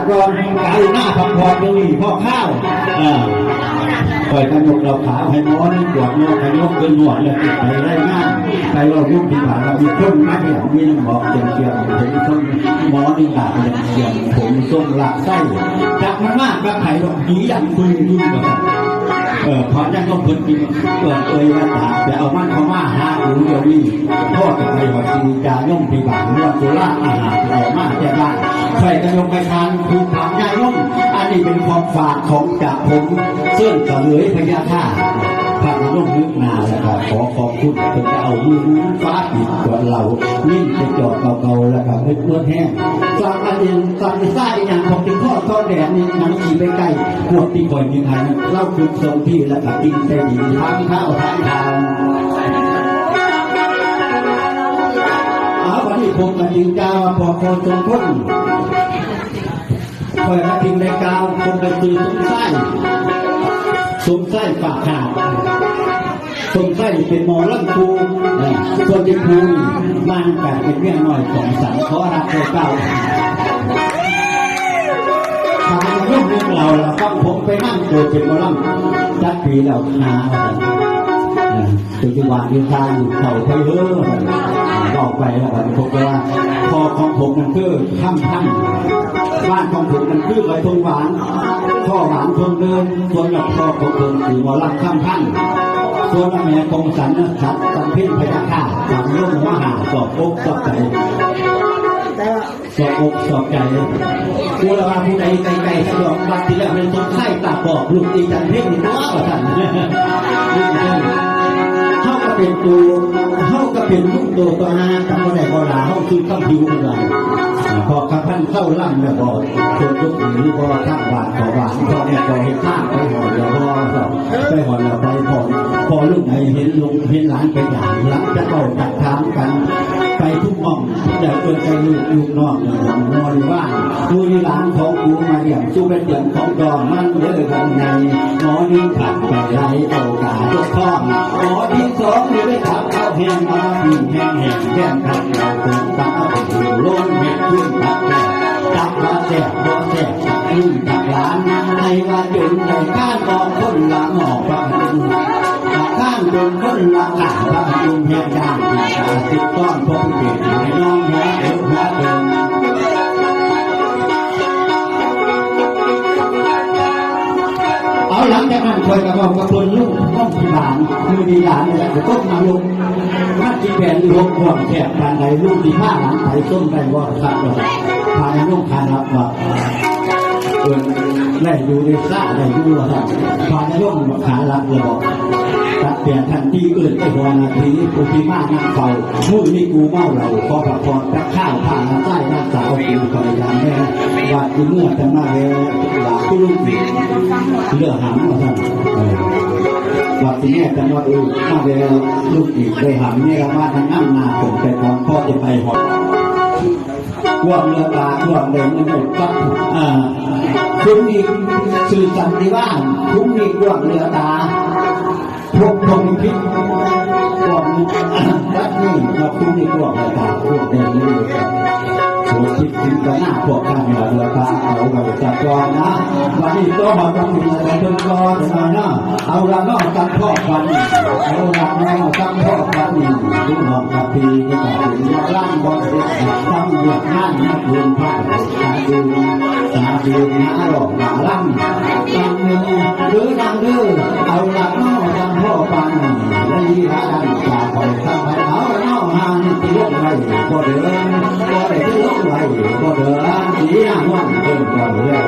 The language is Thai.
ก่อนกายหน้าพักผ่อนยังมีพ่อข้าวปล่อยกันยกเราขาวให้หมอนี่ปวดโยกให้ยกเป็นหนวดเลยติดไปได้ง่ายใครเรายุบที่ผ่านเรามีคนมาเหี่ยวมีน้ำบอกเจียมเจียมผมต้องหมอนี่ด่าเจียมผมส่งหลักไส้จากมันมากก็ไข่ดอกหีอย่างคุยยุ่งกันพอจะต้องเพิ่นกินเปิดว่าตาแต่เอามันเข้ามาหาดูเดี๋ยวนี้พ่อกับใครว่าจีจาย่อมปีบางนวดจุฬาอาหารออกมาแก่บ้านใครจะยกไปทานคือทางยาย่อมอันนี้เป็นความฝากของจากผมเสื่อมเสวยพญาท่าพระนุ่มนึกนาแล้วก็ขอขอบคุณเป็นจะเอามือฟ้าปิดตัวเรานิ่งจะจอดเก่าๆแล้วก็เพื่อนแห้งสั่งอันเดียวสั่งในไส้อย่างของติดข้อข้อแดดนี่น้ำขี่ไปใกล้พวกที่ก่อนมีใครเล่าคือทรงที่แล้วก็กินได้ดีทั้งข้าวทั้งทางวันนี้ผมกับจริงจ้าพอคนทรงพ้นคอยมาทิ้งในกาวคงไปตื่นสมไส้ปากขาดสมไส้เป็นหมอลังคูส่วนที่คูมันแต่เป็นเรื่องหน่อยของสังขอรักเก่าทางรุ่นเรื่องเราฟังผมไปนั่งโดยเป็นหมอลังจัดปีเรานาตัวจังหวะยืนทางเขาไปเฮ้อบอกไปแล้วผมพบว่าพอของผมมันคือข้ามบ้านของผมมันคือใบทงหวานข้อหวานทงเดินส่วนหลักข้อของผมคือหมอลักข้ามส่วนแม่กองสันขัดสัมพิษพยาค่าหลังร่มมหาสอบอกสอบใจสอบอกสอบใจกูละว่าผู้ใดไกลๆสะดวกบัดที่แล้วเป็นต้นไส้ตาบอกลูกตีจันเพ่งหรือว่าท่านเขาก็เป็นตัวเขาก็เป็นลูกตัวตัวนาทำอะไรก็หลาเขาคือข้ามผิวอะไรพอขับพันเข้าล่ำเนี่ยบอกคนทุกหรือพอทักบาทขอบาทพอเนี่ยพอเห็นข้างไปหอดแล้วพอไปหอดแล้วไปพอลูกไหนเห็นลุงเห็นหลานไปอย่างหลังจะเอาจัดถามกันไปทุกห้องเดี๋ยวเกิดใจลูกนอกอย่างนอนว่าดูนี่หลานของกูมาอย่างสู้เป็นอย่างของดอนมันเยอะกันในหมอนี่ผัดไปไรโอกาสทุกข้อหมอที่สองอยู่ได้ขับเข้าแห้งมาหินแห้งแก้มขัดเราถึงตาถึงล้นเม็ดขึ้นตักจับมาแสบบ่แสบขึ้นตักหลานในว่าจนในข้านมองคนละหมอกฟังข้างจนคนละหลังฟังจุนแห้งด้านติดต้อนพบเด็กให้น้องหัวเอวหัวเดินเอาหลังจากนั้นคอยกระบอกกระตุนลูกห้องที่บ้านมือดีหลานเนี่ยจะต้องมาลงมาจีแผ่นลงห่วงแฉกผ่านใดลูกที่ผ้าหลังไถส้มไปว่าสักเลยผ่านลูกผ่านรับว่าได้ดูได้ทราบได้ดูว่าผ่านลูกขารับเลยบอกตัดเปลี่ยนทันทีอื่นไอ้หัวนาทีกูที่มานั่งเฝ้ามือนี่กูเมาเหล่าพอประพรตักข้าวผ่านใต้หน้าสาวกูคอยยามแม่วัดกูเมื่อจะมาเวลากูลูกเลือหามว่าท่านวัดที่นี่จะมาดูมาเวลลูกอีกเลยหามนี่ละมาทางนั่งนาผมไปก่อนพ่อจะไปหอดว่วงเรือตาว่วงเดินมันหมดก็คุณอีกสื่อสันติว่างคุณอีกว่วงเรือตาพวกพงพิษพวกรัฐนี่เราคุณอีกว่วงเรือตาพวกเดินนี่โหคิดถึงกันหน้าพวกข้างเหนือเรือตาเอาไว้จับกองนะวันนี้ตัวมาต้องมีอะไรจนกอจะมาเนาะเอาละเนาะจับพ่อฟันเอาละเนาะจับพ่อฟันนี่ลูกหอกกับพีนี่ก็ถึงมาล่างบอลเด็กทำเรื่องนั่นนักเรียนพระตาดูนะหลอกมาล่ำตั้งมือหรือดังดื้อเอาละเนาะจับพ่อฟันและยีราดันตาคอยทำให้เอาละเนาะหานี่ตีลงไว้ก็เดินก็ได้ตีลงไว้ก็เดินสีหน้าวันเดินก็เรื่อย